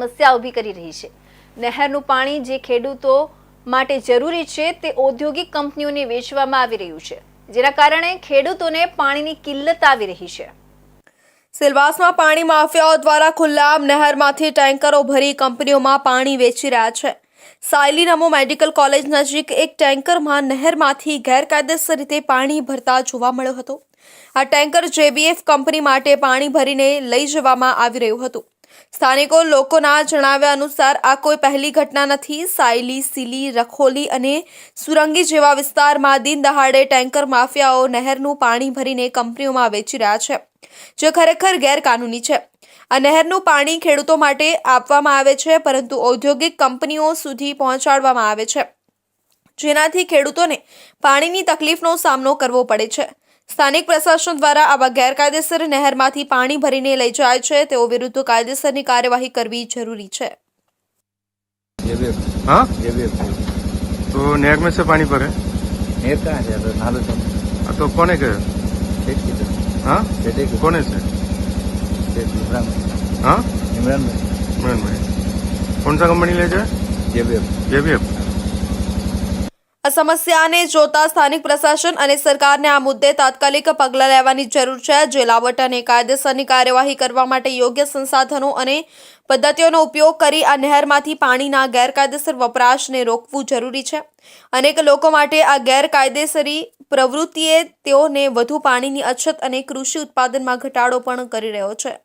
સમસ્યા ઊભી કરી રહી છે। નહેરનું પાણી જે ખેડૂતો માટે જરૂરી છે તે ઔદ્યોગિક કંપનીઓને વેચવામાં આવી રહ્યું છે, જેના કારણે ખેડૂતોને પાણીની કિલ્લત આવી રહી છે। સિલવાસમાં પાણી માફિયાઓ દ્વારા ખુલ્લામ નહેરમાંથી ટેન્કરો ભરી કંપનીઓમાં પાણી વેચી રહ્યા છે। સાયલી નમો મેડિકલ કોલેજ નજીક એક ટેન્કરમાં નહેરમાંથી ગેરકાયદેસર રીતે પાણી ભરતા જોવા મળ્યો હતો। આ ટેન્કર જેબીએફ કંપની માટે પાણી ભરીને લઈ જવામાં આવી રહ્યું હતું। સ્થાનિકો લોકોના જણાવ્યા અનુસાર આ કોઈ પહેલી ઘટના નથી। સાયલી, સીલી, રખોલી અને સુરંગી જેવા વિસ્તારમાં દિન દહાડે ટેન્કર માફિયાઓ નહેરનું પાણી ભરીને કંપનીઓમાં વેચી રહ્યા છે, જે ખરેખર ગેરકાનૂની છે। આ નહેરનું પાણી ખેડૂતો માટે આપવામાં આવે છે, પરંતુ ઔદ્યોગિક કંપનીઓ સુધી પહોંચાડવામાં આવે છે, જેનાથી ખેડૂતોને પાણીની તકલીફનો સામનો કરવો પડે છે। સ્થાનિક પ્રશાસન દ્વારા આવા ગેરકાયદેસર નહેરમાંથી પાણી ભરીને લઈ જાય છે તેઓ વિરુદ્ધ કાયદેસરની કાર્યવાહી કરવી જરૂરી છે। हाँ जेबीएफ तो नहर में से पानी भरे नहर कहाँ है तो नालो तो तो कौन है के सेठ की तरफ हाँ सेठे की कौन है से सेठ इमरान हाँ इमरान में इमरान भाई कौन सा कंपनी ले जाए जेबीएफ આ સમસ્યાને જોતા સ્થાનિક પ્રશાસન અને સરકારને આ મુદ્દે તાત્કાલિક પગલાં લેવાની જરૂર છે। જેલાવટ અને કાયદેસરની કાર્યવાહી કરવા માટે યોગ્ય સંસાધનો અને પદ્ધતિઓનો ઉપયોગ કરી આ નહેરમાંથી પાણીના ગેરકાયદેસર વપરાશને રોકવું જરૂરી છે। અનેક લોકો માટે આ ગેરકાયદેસરી પ્રવૃત્તિએ તેઓને વધુ પાણીની અછત અને કૃષિ ઉત્પાદનમાં ઘટાડો પણ કરી રહ્યો છે।